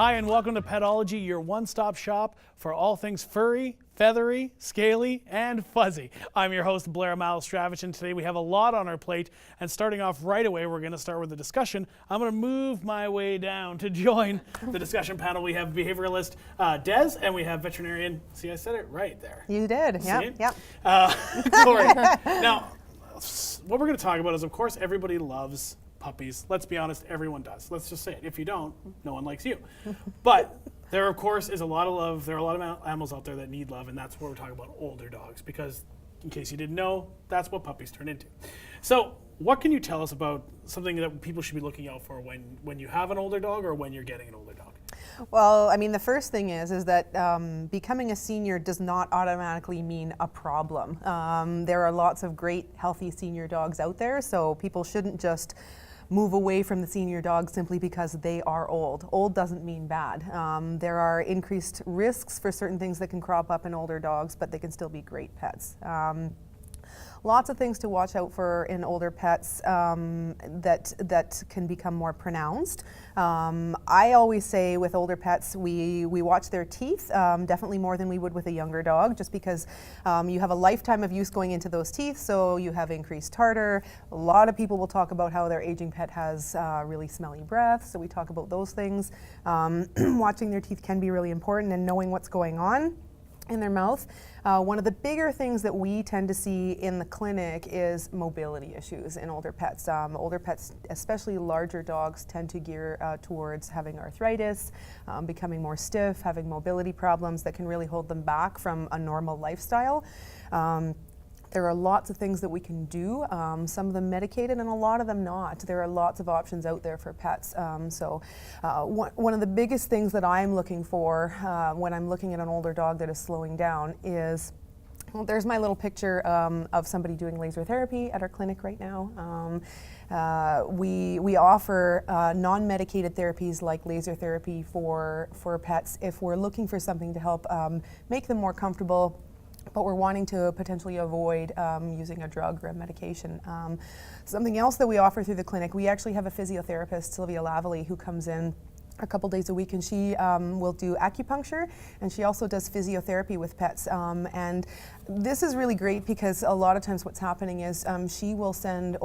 Hi, and welcome to Petology, your one-stop shop for all things furry, feathery, scaly, and fuzzy. I'm your host, Blair Malistravich, and today we have a lot on our plate. And starting off right away, we're going to start with the discussion. I'm going to move my way down to join the discussion panel. We have behavioralist Des, and we have veterinarian. See, I said it right there. You did. Yep. Corey. Now, what we're going to talk about is, of course, everybody loves puppies. Let's be honest, everyone does. Let's just say it. If you don't, no one likes you. But there, of course, is a lot of love. There are a lot of animals out there that need love, and that's what we're talking about, older dogs, because in case you didn't know, that's what puppies turn into. So what can you tell us about something that people should be looking out for when you have an older dog or when you're getting an older dog? Well, I mean, the first thing is that becoming a senior does not automatically mean a problem. There are lots of great, healthy senior dogs out there, so people shouldn't just move away from the senior dog simply because they are old. Old doesn't mean bad. There are increased risks for certain things that can crop up in older dogs, but they can still be great pets. Lots of things to watch out for in older pets that can become more pronounced. I always say with older pets, we watch their teeth, definitely more than we would with a younger dog, just because you have a lifetime of use going into those teeth, so you have increased tartar. A lot of people will talk about how their aging pet has really smelly breath, so we talk about those things. Watching their teeth can be really important, and knowing what's going on in their mouth. One of the bigger things that we tend to see in the clinic is mobility issues in older pets. Older pets, especially larger dogs, tend to gear towards having arthritis, becoming more stiff, having mobility problems that can really hold them back from a normal lifestyle. There are lots of things that we can do, some of them medicated and a lot of them not. There are lots of options out there for pets. One of the biggest things that I'm looking for when I'm looking at an older dog that is slowing down is, well, there's my little picture of somebody doing laser therapy at our clinic right now. We offer non-medicated therapies like laser therapy for pets if we're looking for something to help make them more comfortable, but we're wanting to potentially avoid using a drug or a medication. Something else that we offer through the clinic, we actually have a physiotherapist, Sylvia Lavallee, who comes in a couple days a week, and she will do acupuncture, and she also does physiotherapy with pets. And this is really great because a lot of times what's happening is she will send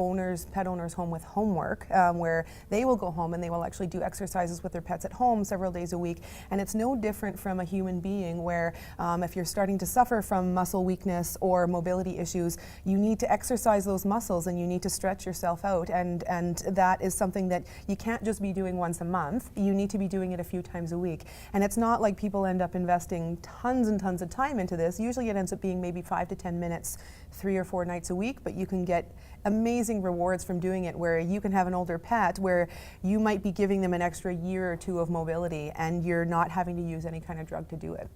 pet owners home with homework, where they will go home and they will actually do exercises with their pets at home several days a week. And it's no different from a human being where if you're starting to suffer from muscle weakness or mobility issues, you need to exercise those muscles and you need to stretch yourself out. And that is something that you can't just be doing once a month. You need to be doing it a few times a week. And it's not like people end up investing tons and tons of time into this. Usually it ends up being maybe 5 to 10 minutes, 3 or 4 nights a week, but you can get amazing rewards from doing it, where you can have an older pet where you might be giving them an extra year or two of mobility and you're not having to use any kind of drug to do it.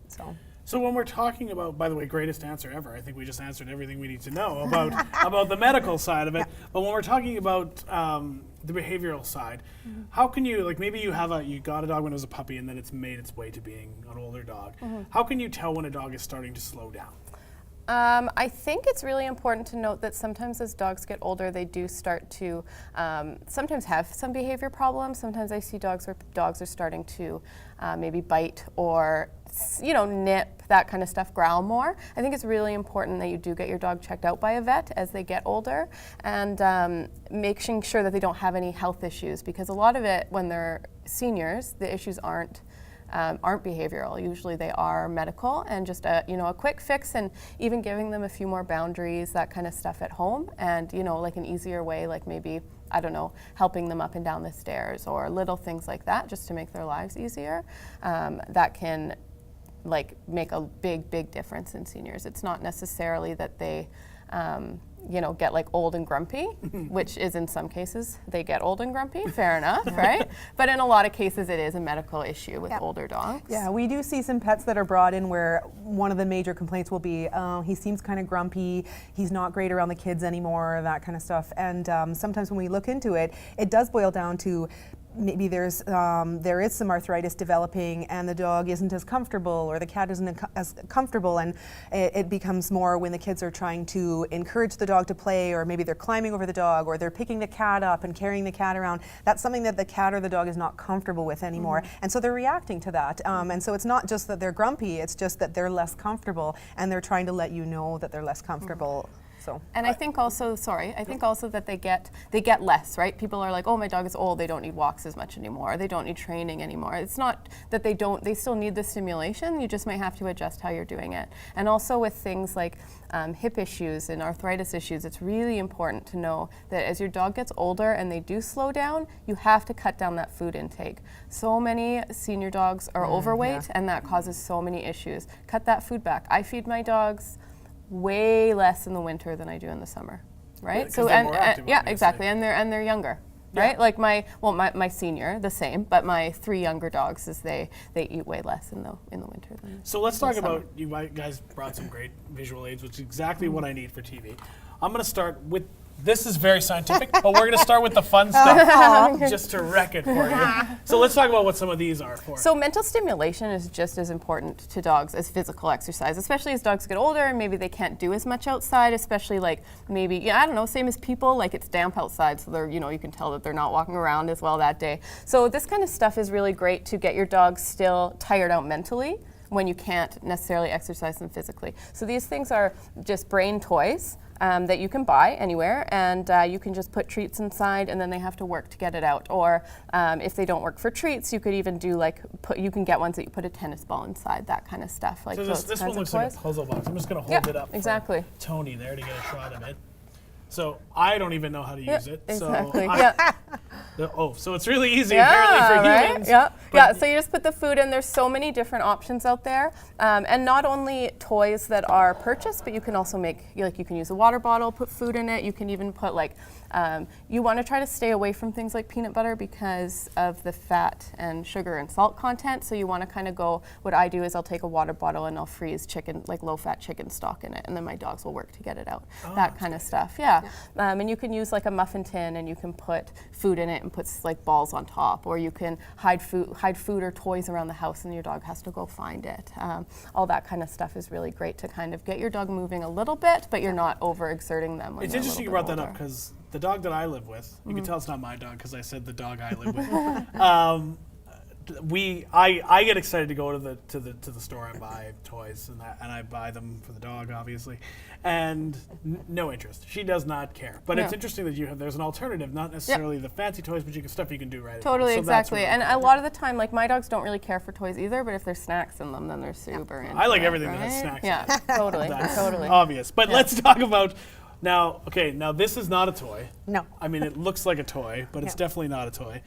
So when we're talking about, by the way, greatest answer ever, I think we just answered everything we need to know about the medical side of it. But when we're talking about the behavioral side, how can you, like, maybe you got a dog when it was a puppy and then it's made its way to being an older dog. How can you tell when a dog is starting to slow down? I think it's really important to note that sometimes as dogs get older, they do start to sometimes have some behavior problems. Sometimes I see dogs where dogs are starting to maybe bite or nip, that kind of stuff, growl more. I think it's really important that you do get your dog checked out by a vet as they get older, and making sure that they don't have any health issues, because a lot of it, when they're seniors, the issues aren't behavioral. Usually they are medical, and just a quick fix, and even giving them a few more boundaries, that kind of stuff at home, and like an easier way, like maybe, I don't know, helping them up and down the stairs or little things like that, just to make their lives easier. That can make a big difference in seniors. It's not necessarily that they get old and grumpy, which is in some cases they get old and grumpy, fair enough, right? But in a lot of cases it is a medical issue with older dogs. Yeah, we do see some pets that are brought in where one of the major complaints will be, he seems kind of grumpy, he's not great around the kids anymore, that kind of stuff. And sometimes when we look into it, it does boil down to maybe there is some arthritis developing and the dog isn't as comfortable or the cat isn't as comfortable, and it becomes more when the kids are trying to encourage the dog to play, or maybe they're climbing over the dog or they're picking the cat up and carrying the cat around. That's something that the cat or the dog is not comfortable with anymore, and so they're reacting to that. And so it's not just that they're grumpy, it's just that they're less comfortable and they're trying to let you know that they're less comfortable. So. And I think also, that they get less, right? People are like, oh, my dog is old, they don't need walks as much anymore, they don't need training anymore. It's not that they still need the stimulation, you just might have to adjust how you're doing it. And also with things like hip issues and arthritis issues, it's really important to know that as your dog gets older and they do slow down, you have to cut down that food intake. So many senior dogs are overweight, and that causes so many issues. Cut that food back. I feed my dogs way less in the winter than I do in the summer, right? So and yeah, obviously. Exactly, and they're younger, right? Like my senior, the same, but my 3 younger dogs they eat way less in the winter than So let's talk summer. about, you guys brought some great visual aids, which is exactly what I need for TV. I'm going to start with, this is very scientific, but we're going to start with the fun stuff just to wreck it for you. So let's talk about what some of these are for. So mental stimulation is just as important to dogs as physical exercise, especially as dogs get older and maybe they can't do as much outside, especially like maybe, I don't know, same as people, like it's damp outside, so they're, you can tell that they're not walking around as well that day. So this kind of stuff is really great to get your dog still tired out mentally when you can't necessarily exercise them physically. So these things are just brain toys that you can buy anywhere, and you can just put treats inside, and then they have to work to get it out. Or if they don't work for treats, you could even do you can get ones that you put a tennis ball inside, that kind of stuff. Like so this one looks like a puzzle box. I'm just going to hold it up for Tony there to get a shot of it. So I don't even know how to use it. Exactly. So it's really easy apparently for humans. Right? So you just put the food in. There's so many different options out there, and not only toys that are purchased, but you can also make, you can use a water bottle, put food in it. You can even put you want to try to stay away from things like peanut butter because of the fat and sugar and salt content. So you want to kind of go, what I do is I'll take a water bottle and I'll freeze chicken, like low-fat chicken stock in it, and then my dogs will work to get it out. That kind of stuff, and you can use like a muffin tin and you can put food in it and put like balls on top, or you can hide food or toys around the house and your dog has to go find it. All that kind of stuff is really great to kind of get your dog moving a little bit, but you're not overexerting them. It's interesting you brought that up, because the dog that I live with, you can tell it's not my dog because I said the dog I live with. I get excited to go to the store and buy toys, and I buy them for the dog, obviously, and no interest. She does not care. But it's interesting that there's an alternative, not necessarily the fancy toys, but stuff you can do right. Totally, so exactly. Really and a lot of the time, like my dogs don't really care for toys either, but if there's snacks in them, then they're super into I like it, everything right? that has snacks. Yeah, totally, totally. Obvious. But let's talk about. Now this is not a toy. No. I mean, it looks like a toy, but it's definitely not a toy.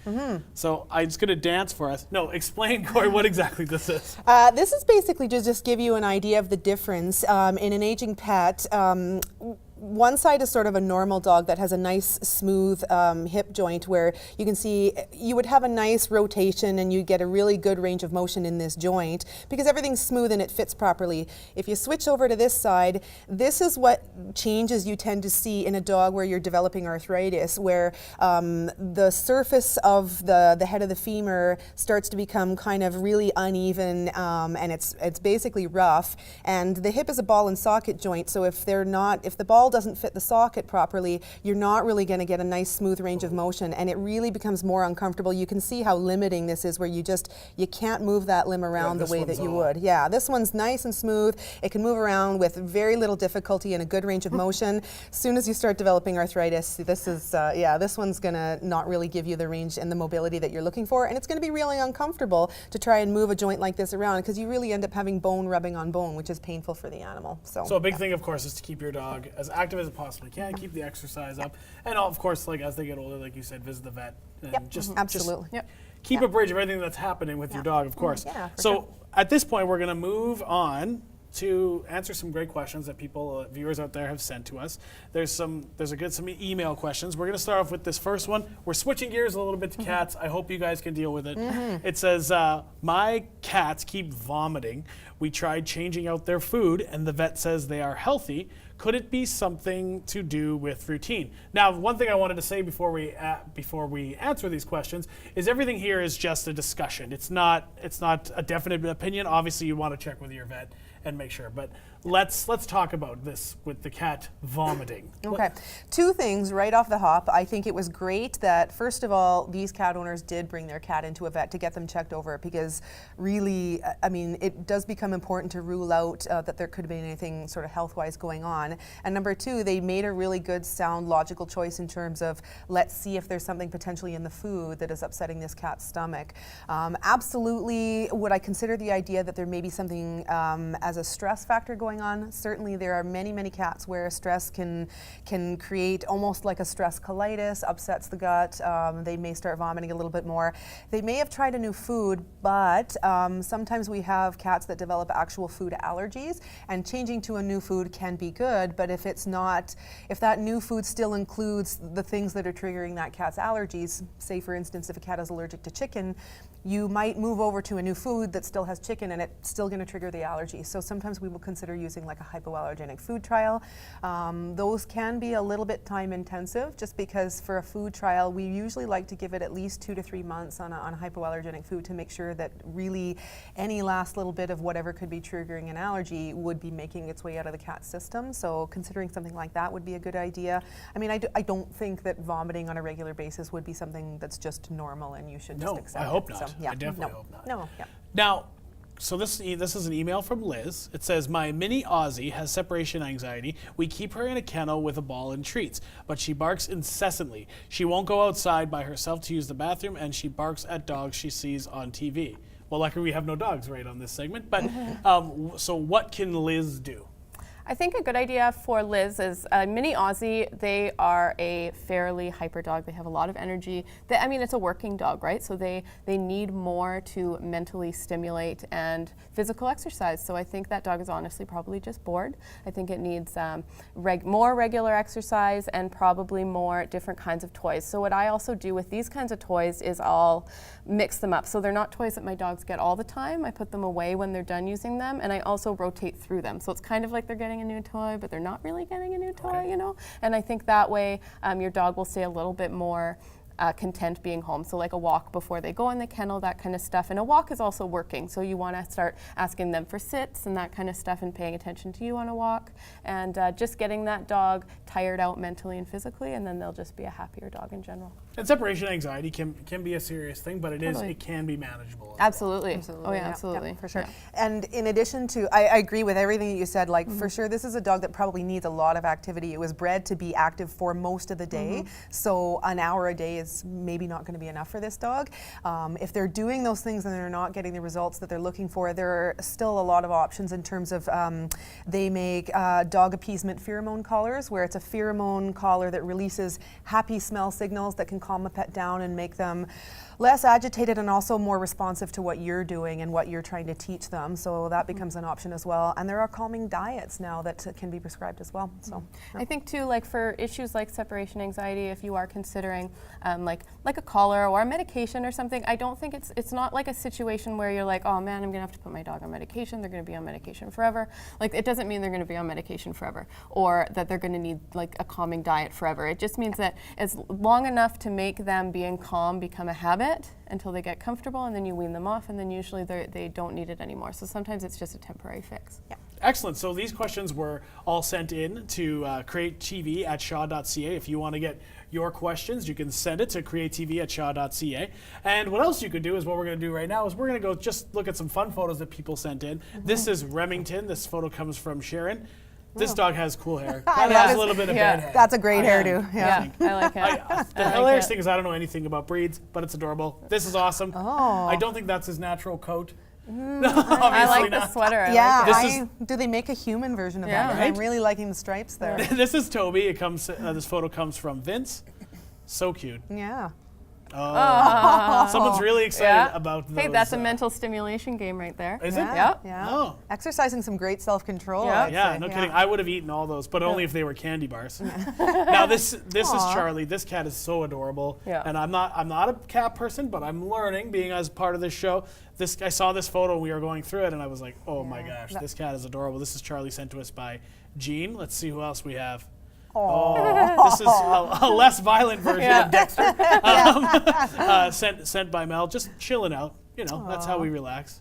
So I'm just going to dance for us. No, explain, Corey, what exactly this is. This is basically to just give you an idea of the difference in an aging pet. One side is sort of a normal dog that has a nice smooth hip joint where you can see you would have a nice rotation and you get a really good range of motion in this joint because everything's smooth and it fits properly. If you switch over to this side, this is what changes you tend to see in a dog where you're developing arthritis, where the surface of the head of the femur starts to become kind of really uneven and it's basically rough, and the hip is a ball and socket joint, so if the ball doesn't fit the socket properly, you're not really going to get a nice smooth range of motion, and it really becomes more uncomfortable. You can see how limiting this is, where you can't move that limb around the way that you would. Yeah, this one's nice and smooth. It can move around with very little difficulty and a good range of motion. As soon as you start developing arthritis, this one's going to not really give you the range and the mobility that you're looking for, and it's going to be really uncomfortable to try and move a joint like this around because you really end up having bone rubbing on bone, which is painful for the animal. So a big thing, of course, is to keep your dog as active as it possibly can, keep the exercise up, and of course, like as they get older, like you said, visit the vet and absolutely. Keep a bridge of everything that's happening with your dog, of course. Yeah, at this point, we're going to move on to answer some great questions that viewers out there have sent to us. There's some email questions. We're going to start off with this first one. We're switching gears a little bit to cats. I hope you guys can deal with it. It says, my cats keep vomiting. We tried changing out their food and the vet says they are healthy. Could it be something to do with routine? Now, one thing I wanted to say before we answer these questions is everything here is just a discussion. It's not a definite opinion. Obviously, you want to check with your vet and make sure. But let's talk about this with the cat vomiting. Okay, two things right off the hop. I think it was great that, first of all, these cat owners did bring their cat into a vet to get them checked over, because really, I mean, it does become important to rule out that there could be anything sort of health-wise going on. And number two, they made a really good, sound, logical choice in terms of, let's see if there's something potentially in the food that is upsetting this cat's stomach. Absolutely, would I consider the idea that there may be something as a stress factor going on? Certainly, there are many, many cats where stress can create almost like a stress colitis, upsets the gut. They may start vomiting a little bit more. They may have tried a new food, but sometimes we have cats that develop actual food allergies, and changing to a new food can be good, but if that new food still includes the things that are triggering that cat's allergies, say for instance, if a cat is allergic to chicken, you might move over to a new food that still has chicken and it's still going to trigger the allergy. So sometimes we will consider using like a hypoallergenic food trial. Those can be a little bit time intensive, just because for a food trial, we usually like to give it at least 2 to 3 months on a hypoallergenic food to make sure that really any last little bit of whatever could be triggering an allergy would be making its way out of the cat's system. So considering something like that would be a good idea. I mean, I don't think that vomiting on a regular basis would be something that's just normal and you should just accept it. I hope not. So, yeah, I definitely hope not. No, yeah. Now, so this is an email from Liz. It says, my mini Aussie has separation anxiety. We keep her in a kennel with a ball and treats, but she barks incessantly. She won't go outside by herself to use the bathroom, and she barks at dogs she sees on TV. Well, luckily we have no dogs right on this segment, but so what can Liz do? I think a good idea for Liz is Mini Aussie. They are a fairly hyper dog. They have a lot of energy. I mean, it's a working dog, right? So they need more to mentally stimulate and physical exercise. So I think that dog is honestly probably just bored. I think it needs more regular exercise and probably more different kinds of toys. So what I also do with these kinds of toys is I'll mix them up. So they're not toys that my dogs get all the time. I put them away when they're done using them, and I also rotate through them. So it's kind of like they're getting a new toy, but they're not really getting a new toy, you know? And I think that way your dog will stay a little bit more content being home. So like a walk before they go in the kennel, that kind of stuff. And a walk is also working. So you want to start asking them for sits and that kind of stuff and paying attention to you on a walk, and just getting that dog tired out mentally and physically, and then they'll just be a happier dog in general. And separation anxiety can be a serious thing, but it can be manageable. Absolutely. Absolutely. Oh yeah, absolutely. Yeah, for sure. Yeah. And in addition to, I agree with everything that you said, like for sure this is a dog that probably needs a lot of activity. It was bred to be active for most of the day, so an hour a day is maybe not going to be enough for this dog. If they're doing those things and they're not getting the results that they're looking for, there are still a lot of options in terms of they make dog appeasement pheromone collars, where it's a pheromone collar that releases happy smell signals that can calm a pet down and make them less agitated and also more responsive to what you're doing and what you're trying to teach them. So that becomes an option as well. And there are calming diets now that can be prescribed as well. So I think too, like for issues like separation anxiety, if you are considering like a collar or a medication or something, I don't think it's not like a situation where you're like, oh man, I'm gonna have to put my dog on medication. They're gonna be on medication forever. Like it doesn't mean they're gonna be on medication forever, or that they're gonna need like a calming diet forever. It just means that it's long enough to make them being calm become a habit until they get comfortable, and then you wean them off, and then usually they don't need it anymore. So sometimes it's just a temporary fix. yeah. Excellent. So these questions were all sent in to createtv@shaw.ca. If you want to get your questions, you can send it to createtv@shaw.ca. And what else you could do is what we're going to do right now is we're going to go just look at some fun photos that people sent in. This is Remington. This photo comes from Sharon. This dog has cool hair. Kind of has a little bit of bad hair. That's a great hairdo. Yeah, I like it. The hilarious thing is I don't know anything about breeds, but it's adorable. This is awesome. Oh. I don't think that's his natural coat. No, I obviously like the not. sweater. I Yeah, like it. do they make a human version of Yeah. that? Right? I'm really liking the stripes there. This is Toby. It comes. This photo comes from Vince. So cute. Yeah. Someone's really excited about those. Hey, that's a mental stimulation game right there. Is it? Yep. Yeah. Oh. Exercising some great self-control. Yeah. I'd Yeah, say. no kidding. I would have eaten all those, but only if they were candy bars. Now this is Aw. Charlie. This cat is so adorable. Yeah. And I'm not a cat person, but I'm learning being as part of this show. I saw this photo, we were going through it, and I was like, oh my gosh, this cat is adorable. This is Charlie, sent to us by Jean. Let's see who else we have. Oh, this is a less violent version of Dexter. Sent by Mel, just chilling out. You know, that's how we relax.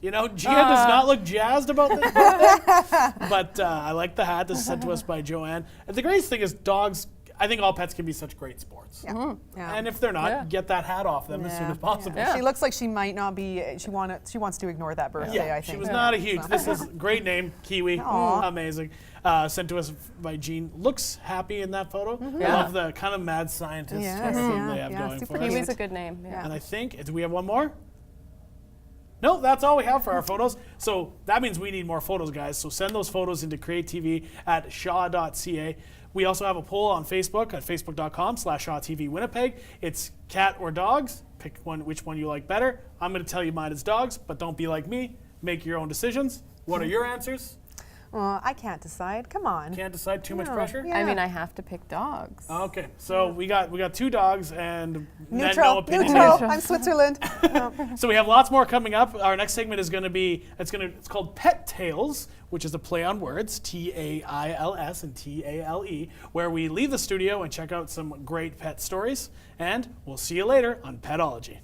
You know, Gia does not look jazzed about this birthday, but I like the hat. This is sent to us by Joanne. And the greatest thing is dogs, I think all pets can be such great sports. Yeah. Yeah. And if they're not, get that hat off them as soon as possible. Yeah. She looks like she might not be. She wants to ignore that birthday. I think. She was not a huge. This is great name, Kiwi. Aw. Amazing. Sent to us by Jean. Looks happy in that photo. I Yeah. love the kind of mad scientist Yes, theme yeah, they have yeah, going super for us. Kiwi's a good name. Yeah. And I think, do we have one more? No, that's all we have for our photos. So that means we need more photos, guys. So send those photos into createtv at shaw.ca. We also have a poll on Facebook at facebook.com/ShawTVWinnipeg. It's cat or dogs. Pick one, which one you like better. I'm going to tell you mine is dogs, but don't be like me. Make your own decisions. What are your answers? I can't decide. Come on. Can't decide, too much No. pressure? Yeah. I mean, I have to pick dogs. Okay, so we got two dogs and no Neutral. opinion. Neutral. I'm Switzerland. So we have lots more coming up. Our next segment is going to be it's called Pet Tales, which is a play on words, Tails and Tale, where we leave the studio and check out some great pet stories. And we'll see you later on Petology.